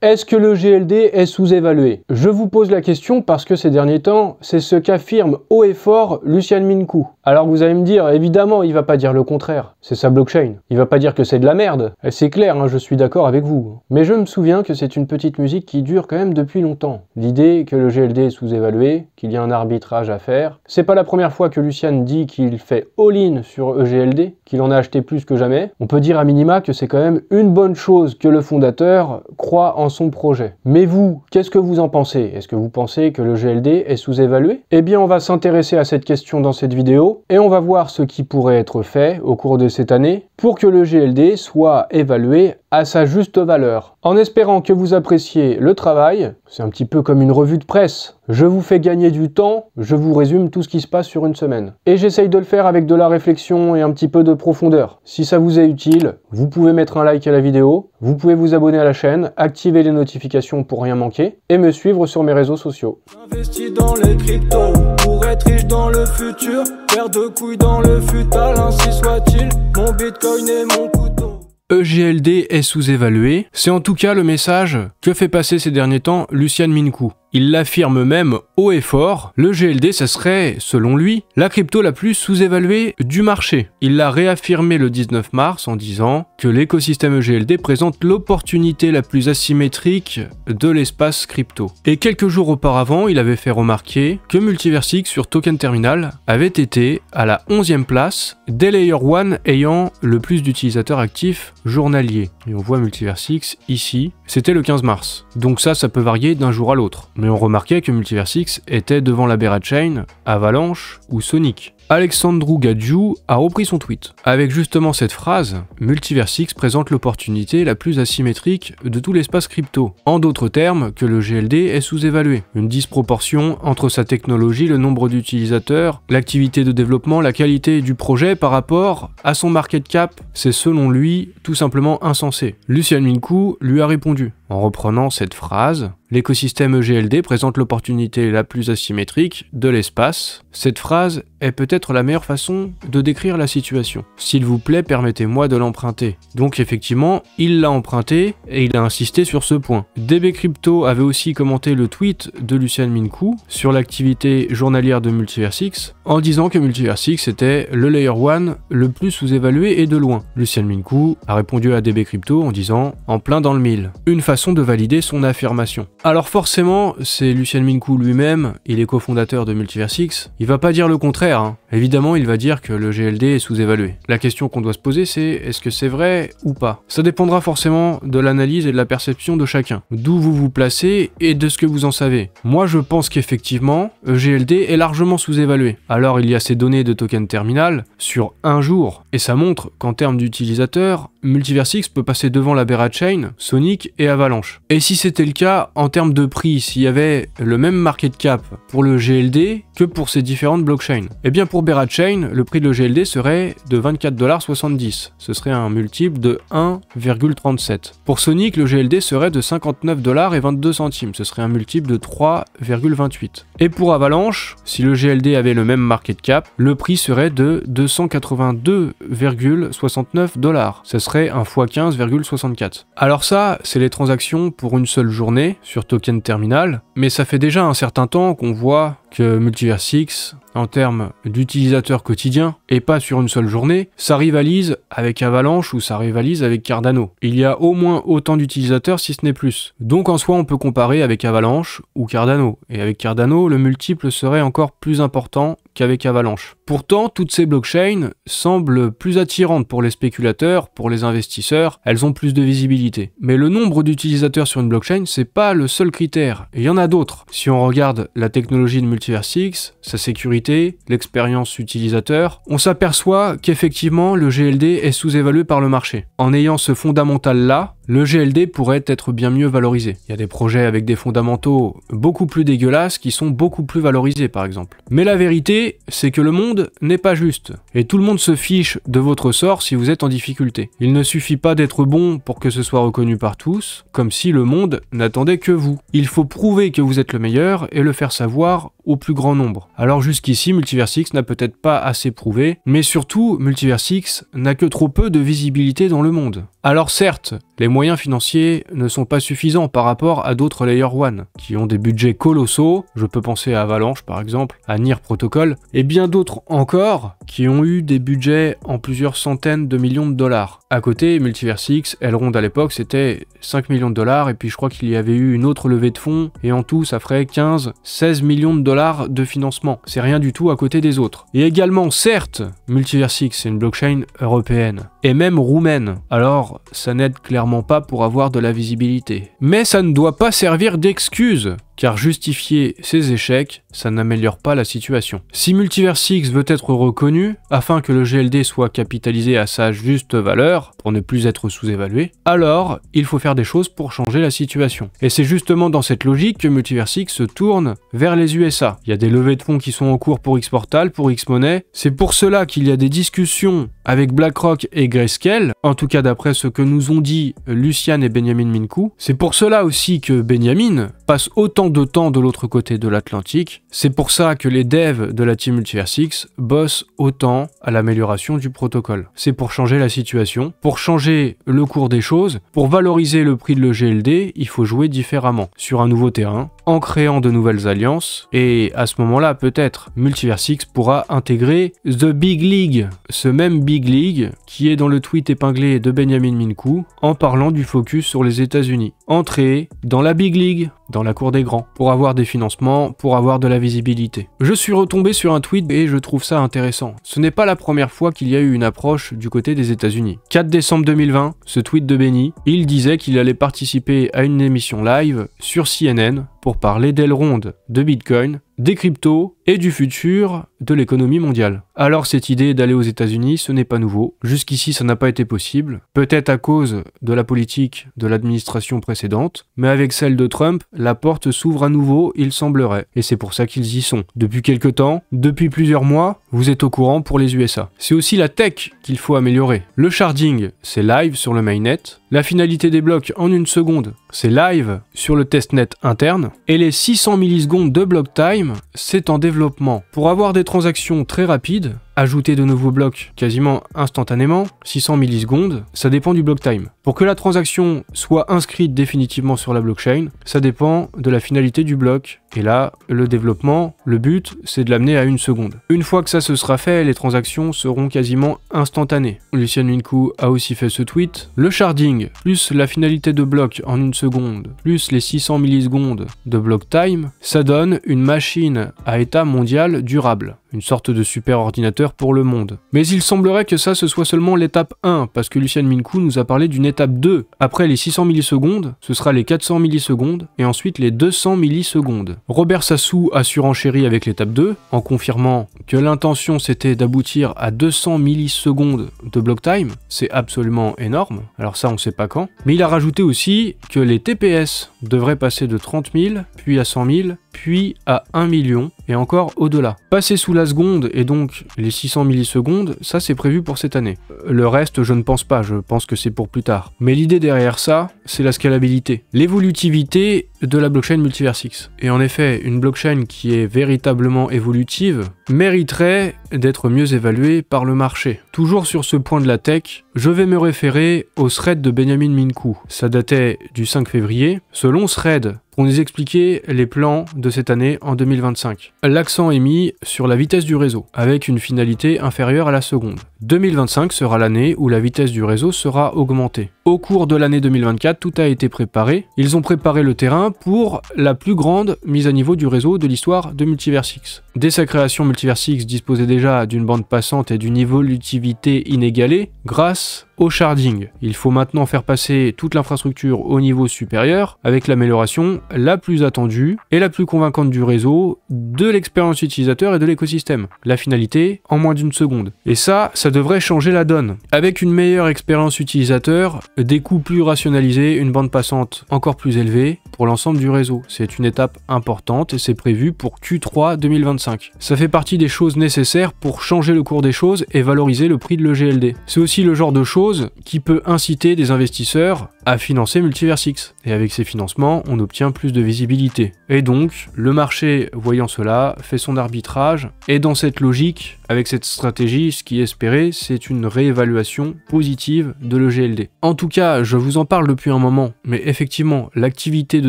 Est-ce que le GLD est sous-évalué? Je vous pose la question parce que ces derniers temps, c'est ce qu'affirme haut et fort Lucian Mincu. Alors vous allez me dire, évidemment, il va pas dire le contraire. C'est sa blockchain. Il va pas dire que c'est de la merde. C'est clair, hein, je suis d'accord avec vous. Mais je me souviens que c'est une petite musique qui dure quand même depuis longtemps. L'idée que le GLD est sous-évalué, qu'il y a un arbitrage à faire. C'est pas la première fois que Lucian dit qu'il fait all-in sur EGLD, qu'il en a acheté plus que jamais. On peut dire à minima que c'est quand même une bonne chose que le fondateur croit en son projet. Mais vous, qu'est-ce que vous en pensez? Est-ce que vous pensez que le GLD est sous-évalué? Eh bien, on va s'intéresser à cette question dans cette vidéo et on va voir ce qui pourrait être fait au cours de cette année pour que le GLD soit évalué à sa juste valeur. En espérant que vous appréciez le travail, c'est un petit peu comme une revue de presse. Je vous fais gagner du temps, je vous résume tout ce qui se passe sur une semaine. Et j'essaye de le faire avec de la réflexion et un petit peu de profondeur. Si ça vous est utile, vous pouvez mettre un like à la vidéo, vous pouvez vous abonner à la chaîne, activer les notifications pour rien manquer, et me suivre sur mes réseaux sociaux. J'investis dans les cryptos, pour être riche dans le futur, paire de couilles dans le futal, ainsi soit-il, mon bitcoin et mon couteau. EGLD est sous-évalué, c'est en tout cas le message que fait passer ces derniers temps Lucian Mincu. Il l'affirme même haut et fort, le GLD ça serait, selon lui, la crypto la plus sous-évaluée du marché. Il l'a réaffirmé le 19 mars en disant que l'écosystème EGLD présente l'opportunité la plus asymétrique de l'espace crypto. Et quelques jours auparavant, il avait fait remarquer que Multiversix sur Token Terminal avait été à la 11e place des Layer 1 ayant le plus d'utilisateurs actifs journaliers. Et on voit Multiversix ici, c'était le 15 mars. Donc ça peut varier d'un jour à l'autre. Mais on remarquait que Multiversix était devant la Berachain, Avalanche ou Sonic. Alexandru Gadju a repris son tweet. Avec justement cette phrase, Multiversix présente l'opportunité la plus asymétrique de tout l'espace crypto. En d'autres termes, que le GLD est sous-évalué. Une disproportion entre sa technologie, le nombre d'utilisateurs, l'activité de développement, la qualité du projet par rapport à son market cap, c'est selon lui tout simplement insensé. Lucian Mincu lui a répondu en reprenant cette phrase. L'écosystème EGLD présente l'opportunité la plus asymétrique de l'espace. Cette phrase est peut-être la meilleure façon de décrire la situation. S'il vous plaît, permettez-moi de l'emprunter. Donc effectivement, il l'a emprunté et il a insisté sur ce point. DB Crypto avait aussi commenté le tweet de Lucian Mincu sur l'activité journalière de Multiversix en disant que Multiversix était le Layer 1 le plus sous-évalué et de loin. Lucian Mincu a répondu à DB Crypto en disant « en plein dans le mille ». Une façon de valider son affirmation. Alors forcément, c'est Lucian Mincu lui-même, il est cofondateur de Multiversix, il va pas dire le contraire, hein. Évidemment il va dire que le GLD est sous-évalué. La question qu'on doit se poser c'est, est-ce que c'est vrai ou pas? Ça dépendra forcément de l'analyse et de la perception de chacun, d'où vous vous placez et de ce que vous en savez. Moi je pense qu'effectivement, GLD est largement sous-évalué. Alors il y a ces données de token terminal sur un jour, et ça montre qu'en termes d'utilisateurs, Multiversix peut passer devant la Berachain, Sonic et Avalanche. Et si c'était le cas, en termes de prix, s'il y avait le même market cap pour le GLD que pour ces différentes blockchains, eh bien pour Berachain, le prix de le GLD serait de 24,70 $. Ce serait un multiple de 1,37. Pour Sonic, le GLD serait de 59,22 $. Ce serait un multiple de 3,28. Et pour Avalanche, si le GLD avait le même market cap, le prix serait de 282,69 $. Ce serait un x 15,64. Alors ça, c'est les transactions pour une seule journée sur Token Terminal, mais ça fait déjà un certain temps qu'on voit que Multiversix, en termes d'utilisateurs quotidiens, et pas sur une seule journée, ça rivalise avec Avalanche ou ça rivalise avec Cardano. Il y a au moins autant d'utilisateurs si ce n'est plus. Donc en soi on peut comparer avec Avalanche ou Cardano, et avec Cardano le multiple serait encore plus important qu'avec Avalanche. Pourtant, toutes ces blockchains semblent plus attirantes pour les spéculateurs, pour les investisseurs, elles ont plus de visibilité. Mais le nombre d'utilisateurs sur une blockchain, c'est pas le seul critère, il y en a d'autres. Si on regarde la technologie de Multiversix, sa sécurité, l'expérience utilisateur, on s'aperçoit qu'effectivement le GLD est sous-évalué par le marché. En ayant ce fondamental-là, le GLD pourrait être bien mieux valorisé. Il y a des projets avec des fondamentaux beaucoup plus dégueulasses qui sont beaucoup plus valorisés par exemple. Mais la vérité, c'est que le monde n'est pas juste. Et tout le monde se fiche de votre sort si vous êtes en difficulté. Il ne suffit pas d'être bon pour que ce soit reconnu par tous, comme si le monde n'attendait que vous. Il faut prouver que vous êtes le meilleur et le faire savoir au plus grand nombre. Alors jusqu'ici, Multiversix n'a peut-être pas assez prouvé, mais surtout, Multiversix n'a que trop peu de visibilité dans le monde. Alors certes, les moyens financiers ne sont pas suffisants par rapport à d'autres Layer 1, qui ont des budgets colossaux, je peux penser à Avalanche par exemple, à Nier Protocol, et bien d'autres encore qui ont eu des budgets en plusieurs centaines de millions de dollars. À côté, Multiversix, Elrond à l'époque c'était 5 millions de dollars, et puis je crois qu'il y avait eu une autre levée de fonds, et en tout ça ferait 15-16 millions de dollars de financement. C'est rien du tout à côté des autres. Et également, certes, Multiversix c'est une blockchain européenne, et même roumaine, alors ça n'aide clairement pas pour avoir de la visibilité. Mais ça ne doit pas servir d'excuse, car justifier ses échecs, ça n'améliore pas la situation. Si Multiversix veut être reconnu, afin que le GLD soit capitalisé à sa juste valeur, pour ne plus être sous-évalué, alors il faut faire des choses pour changer la situation. Et c'est justement dans cette logique que Multiversix se tourne vers les USA. Il y a des levées de fonds qui sont en cours pour Xportal, pour Xmoney. C'est pour cela qu'il y a des discussions avec BlackRock et Grayscale, en tout cas d'après ce que nous ont dit Lucian et Benjamin Minkou. C'est pour cela aussi que Benjamin passe autant de temps de l'autre côté de l'Atlantique. C'est pour ça que les devs de la team Multiversix bossent autant à l'amélioration du protocole. C'est pour changer la situation, pour changer le cours des choses, pour valoriser le prix de l'EGLD, il faut jouer différemment, sur un nouveau terrain, en créant de nouvelles alliances, et à ce moment-là, peut-être, Multiversix pourra intégrer The Big League, ce même Big League qui est dans le tweet épinglé de Benjamin Minkou, en parlant du focus sur les États-Unis. Entrer dans la Big League, dans la cour des grands, pour avoir des financements, pour avoir de la visibilité. Je suis retombé sur un tweet et je trouve ça intéressant. Ce n'est pas la première fois qu'il y a eu une approche du côté des États-Unis. 4 décembre 2020, ce tweet de Benny, il disait qu'il allait participer à une émission live sur CNN pour parler d'Elrond, de Bitcoin, des cryptos et du futur de l'économie mondiale. Alors cette idée d'aller aux États-Unis, ce n'est pas nouveau. Jusqu'ici, ça n'a pas été possible. Peut-être à cause de la politique de l'administration précédente, mais avec celle de Trump, la porte s'ouvre à nouveau, il semblerait. Et c'est pour ça qu'ils y sont. Depuis quelque temps, depuis plusieurs mois, vous êtes au courant pour les USA. C'est aussi la tech qu'il faut améliorer. Le sharding, c'est live sur le mainnet. La finalité des blocs en 1 seconde, c'est live sur le testnet interne. Et les 600 millisecondes de block time, c'est en développement. Pour avoir des transactions très rapides, ajouter de nouveaux blocs quasiment instantanément, 600 millisecondes, ça dépend du block time. Pour que la transaction soit inscrite définitivement sur la blockchain, ça dépend de la finalité du bloc. Et là, le développement, le but, c'est de l'amener à 1 seconde. Une fois que ça se sera fait, les transactions seront quasiment instantanées. Lucian Minkou a aussi fait ce tweet. Le sharding, plus la finalité de bloc en 1 seconde, plus les 600 millisecondes de block time, ça donne une machine à état mondial durable. Une sorte de super ordinateur pour le monde. Mais il semblerait que ça ce soit seulement l'étape 1, parce que Lucian Minkou nous a parlé d'une étape 2. Après les 600 millisecondes, ce sera les 400 millisecondes, et ensuite les 200 millisecondes. Robert Sassou a surenchéri avec l'étape 2, en confirmant que l'intention c'était d'aboutir à 200 millisecondes de block time. C'est absolument énorme, alors ça on sait pas quand. Mais il a rajouté aussi que les TPS devraient passer de 30 000, puis à 100 000, puis à 1 million, et encore au-delà. Passer sous la seconde, et donc les 600 millisecondes, ça c'est prévu pour cette année. Le reste, je ne pense pas, je pense que c'est pour plus tard. Mais l'idée derrière ça, c'est la scalabilité, l'évolutivité de la blockchain Multiversix. Et en effet, une blockchain qui est véritablement évolutive mériterait d'être mieux évaluée par le marché. Toujours sur ce point de la tech, je vais me référer au thread de Benjamin Minkou. Ça datait du 5 février. Selon ce thread, pour nous expliquer les plans de cette année en 2025. L'accent est mis sur la vitesse du réseau, avec une finalité inférieure à la seconde. 2025 sera l'année où la vitesse du réseau sera augmentée. Au cours de l'année 2024, tout a été préparé. Ils ont préparé le terrain pour la plus grande mise à niveau du réseau de l'histoire de Multiversix. Dès sa création, Multiversix disposait déjà d'une bande passante et d'une évolutivité inégalée grâce au sharding. Il faut maintenant faire passer toute l'infrastructure au niveau supérieur avec l'amélioration la plus attendue et la plus convaincante du réseau, de l'expérience utilisateur et de l'écosystème. La finalité en moins d'1 seconde. Et ça devrait changer la donne. Avec une meilleure expérience utilisateur, des coûts plus rationalisés, une bande passante encore plus élevée pour l'ensemble du réseau. C'est une étape importante et c'est prévu pour Q3 2025. Ça fait partie des choses nécessaires pour changer le cours des choses et valoriser le prix de l'EGLD. C'est aussi le genre de choses chose qui peut inciter des investisseurs à financer Multiversix. Et avec ces financements, on obtient plus de visibilité. Et donc, le marché, voyant cela, fait son arbitrage. Et dans cette logique, avec cette stratégie, ce qui est espéré, c'est une réévaluation positive de l'EGLD. En tout cas, je vous en parle depuis un moment, mais effectivement, l'activité de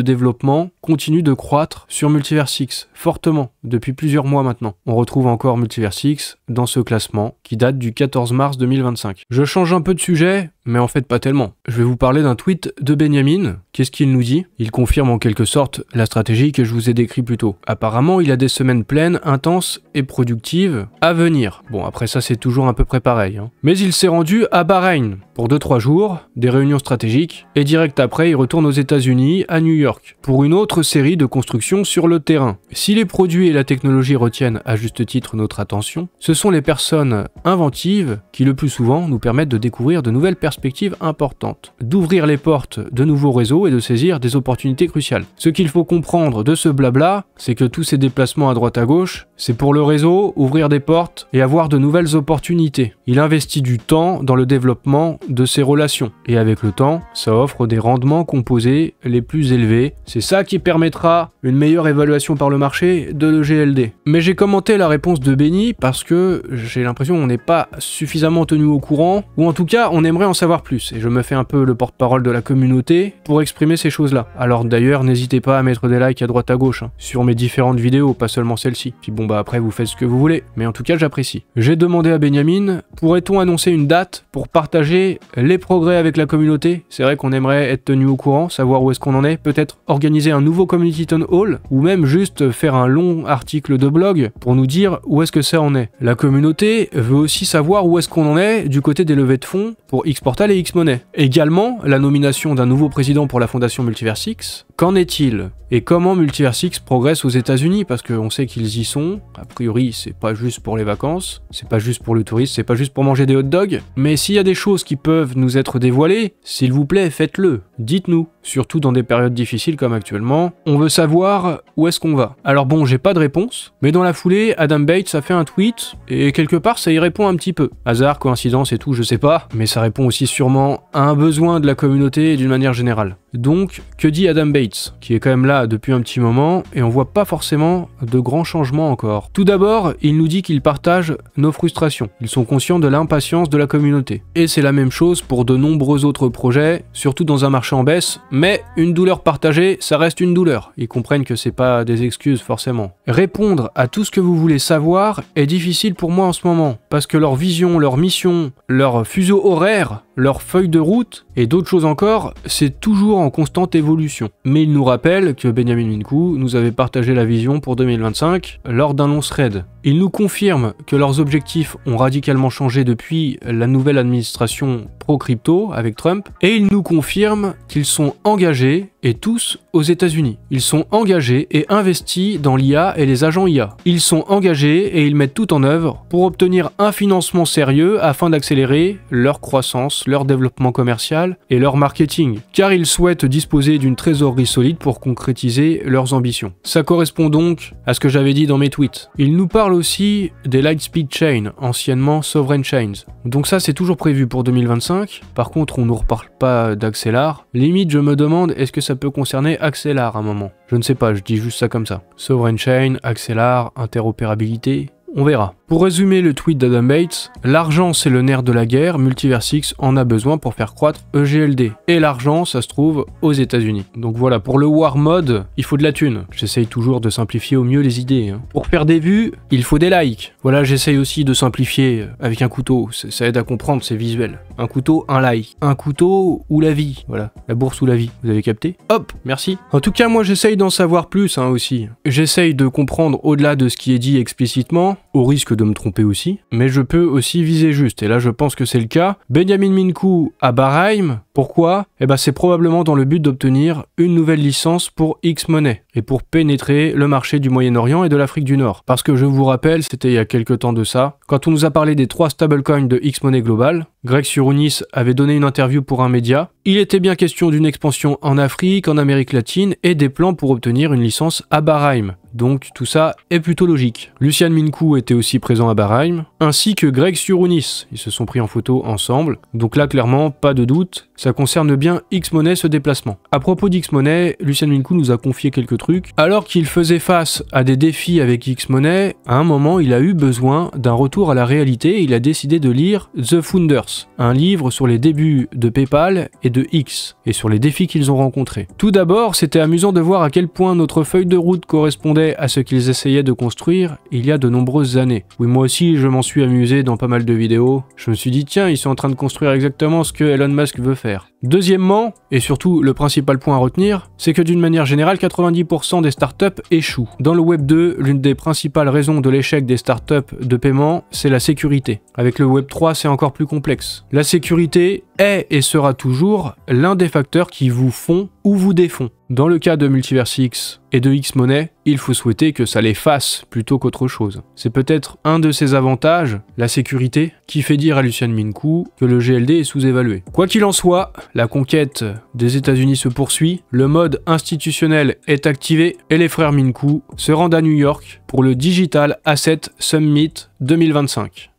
développement continue de croître sur Multiversix, fortement, depuis plusieurs mois maintenant. On retrouve encore Multiversix dans ce classement, qui date du 14 mars 2025. Je change un peu de sujet, mais en fait pas tellement. Je vais vous parler d'un tweet de Benjamin. Qu'est-ce qu'il nous dit? Il confirme en quelque sorte la stratégie que je vous ai décrite plus tôt. Apparemment, il a des semaines pleines, intenses et productives à venir. Bon, après ça, c'est toujours à peu près pareil. Mais il s'est rendu à Bahreïn pour 2-3 jours, des réunions stratégiques, et direct après, il retourne aux États-Unis, à New York, pour une autre série de constructions sur le terrain. Si les produits et la technologie retiennent à juste titre notre attention, ce sont les personnes inventives qui, le plus souvent, nous permettent de découvrir de nouvelles perspectives importantes, d'ouvrir les portes de nouveaux réseaux et de saisir des opportunités cruciales. Ce qu'il faut comprendre de ce blabla, c'est que tous ces déplacements à droite à gauche, c'est pour le réseau, ouvrir des portes et avoir de nouvelles opportunités. Il investit du temps dans le développement de ses relations. Et avec le temps, ça offre des rendements composés les plus élevés. C'est ça qui permettra une meilleure évaluation par le marché de l'EGLD. Mais j'ai commenté la réponse de Benny parce que j'ai l'impression qu'on n'est pas suffisamment tenu au courant, ou en tout cas on aimerait en savoir plus. Et je me fais un peu le porte-parole de la communauté pour exprimer ces choses-là. Alors d'ailleurs, n'hésitez pas à mettre des likes à droite à gauche, sur mes différentes vidéos, pas seulement celle-ci. Puis bon bah après vous faites ce que vous voulez, mais en tout cas j'apprécie. J'ai demandé à Benjamin, pourrait-on annoncer une date pour partager les progrès avec la communauté? C'est vrai qu'on aimerait être tenu au courant, savoir où est-ce qu'on en est, peut-être organiser un nouveau Community Town Hall, ou même juste faire un long article de blog pour nous dire où est-ce que ça en est. La communauté veut aussi savoir où est-ce qu'on en est du côté des levées de fonds pour Xportal et Xmoney. Également, la nomination d'un nouveau président pour la fondation Multiversix. Qu'en est-il? Et comment Multiversix progresse aux États-Unis? Parce qu'on sait qu'ils y sont. A priori, c'est pas juste pour les vacances, c'est pas juste pour le tourisme, c'est pas juste pour manger des hot dogs. Mais s'il y a des choses qui peuvent nous être dévoilées, s'il vous plaît, faites-le. Dites-nous. Surtout dans des périodes difficiles comme actuellement. On veut savoir où est-ce qu'on va. Alors bon, j'ai pas de réponse, mais dans la foulée, Adam Bates a fait un tweet, et quelque part, ça y répond un petit peu. Hasard, coïncidence et tout, je sais pas, mais ça répond aussi sûrement à un besoin de la communauté d'une manière générale. Donc, que dit Adam Bates, qui est quand même là depuis un petit moment, et on voit pas forcément de grands changements encore. Tout d'abord, il nous dit qu'il partage nos frustrations. Ils sont conscients de l'impatience de la communauté. Et c'est la même chose pour de nombreux autres projets, surtout dans un marché en baisse, mais une douleur partagée, ça reste une douleur. Ils comprennent que c'est pas des excuses forcément. Répondre à tout ce que vous voulez savoir est difficile pour moi en ce moment, parce que leur vision, leur mission, leur fuseau horaire, leur feuille de route et d'autres choses encore, c'est toujours en constante évolution. Mais il nous rappelle que Benjamin Minkou nous avait partagé la vision pour 2025 lors d'un long thread. Il nous confirme que leurs objectifs ont radicalement changé depuis la nouvelle administration pro-crypto avec Trump, et il nous confirme qu'ils sont engagés, et tous, aux États-Unis. Ils sont engagés et investis dans l'IA et les agents IA. Ils sont engagés et ils mettent tout en œuvre pour obtenir un financement sérieux afin d'accélérer leur croissance, leur développement commercial et leur marketing, car ils souhaitent disposer d'une trésorerie solide pour concrétiser leurs ambitions. Ça correspond donc à ce que j'avais dit dans mes tweets. Il nous parle aussi des Lightspeed Chain, anciennement Sovereign Chains. Donc ça, c'est toujours prévu pour 2025. Par contre, on ne nous reparle pas d'Axelar. Limite, je me demande, est-ce que ça peut concerner Axelar à un moment? Je ne sais pas, je dis juste ça comme ça. Sovereign Chain, Axelar, interopérabilité, on verra. Pour résumer le tweet d'Adam Bates, l'argent c'est le nerf de la guerre, Multiversix en a besoin pour faire croître EGLD. Et l'argent, ça se trouve aux États-Unis. Donc voilà, pour le War Mode, il faut de la thune. J'essaye toujours de simplifier au mieux les idées. Pour faire des vues, il faut des likes. Voilà, j'essaye aussi de simplifier avec un couteau, ça aide à comprendre, c'est visuel. Un couteau, un like. Un couteau ou la vie, voilà. La bourse ou la vie, vous avez capté? Hop, merci. En tout cas, moi j'essaye d'en savoir plus aussi. J'essaye de comprendre au-delà de ce qui est dit explicitement, au risque de me tromper aussi, mais je peux aussi viser juste, et là je pense que c'est le cas. Benjamin Minkou à Bahreïn, pourquoi? Eh ben c'est probablement dans le but d'obtenir une nouvelle licence pour Xmoney. et pour pénétrer le marché du Moyen-Orient et de l'Afrique du Nord. Parce que je vous rappelle, c'était il y a quelques temps de ça, quand on nous a parlé des 3 stablecoins de X-Money Global, Greg Surunis avait donné une interview pour un média. Il était bien question d'une expansion en Afrique, en Amérique latine et des plans pour obtenir une licence à Bahreïn. Donc tout ça est plutôt logique. Lucian Mincu était aussi présent à Bahreïn, ainsi que Greg Surunis. Ils se sont pris en photo ensemble. Donc là, clairement, pas de doute, ça concerne bien X-Money ce déplacement. À propos d'X-Money, Lucian Mincu nous a confié quelques trucs. Alors qu'il faisait face à des défis avec X-Money, à un moment, il a eu besoin d'un retour à la réalité et il a décidé de lire The Founders, un livre sur les débuts de PayPal et de X, et sur les défis qu'ils ont rencontrés. Tout d'abord, c'était amusant de voir à quel point notre feuille de route correspondait à ce qu'ils essayaient de construire il y a de nombreuses années. Oui, moi aussi, je m'en suis amusé dans pas mal de vidéos. Je me suis dit, tiens, ils sont en train de construire exactement ce que Elon Musk veut faire. Deuxièmement, et surtout le principal point à retenir, c'est que d'une manière générale, 90% des startups échouent. Dans le Web 2, l'une des principales raisons de l'échec des startups de paiement, c'est la sécurité. Avec le Web 3, c'est encore plus complexe. La sécurité est et sera toujours l'un des facteurs qui vous font ou vous défont. Dans le cas de Multiverse X et de X-Money, il faut souhaiter que ça les fasse plutôt qu'autre chose. C'est peut-être un de ses avantages, la sécurité, qui fait dire à Lucian Mincu que le GLD est sous-évalué. Quoi qu'il en soit, la conquête des États-Unis se poursuit, le mode institutionnel est activé et les frères Mincu se rendent à New York pour le Digital Asset Summit 2025.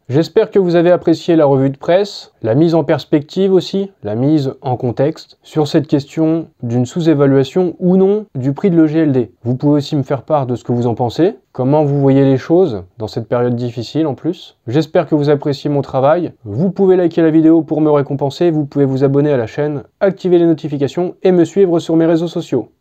J'espère que vous avez apprécié la revue de presse, la mise en perspective aussi, la mise en contexte, sur cette question d'une sous-évaluation ou non du prix de l'EGLD. Vous pouvez aussi me faire part de ce que vous en pensez, comment vous voyez les choses dans cette période difficile en plus. J'espère que vous appréciez mon travail. Vous pouvez liker la vidéo pour me récompenser, vous pouvez vous abonner à la chaîne, activer les notifications et me suivre sur mes réseaux sociaux.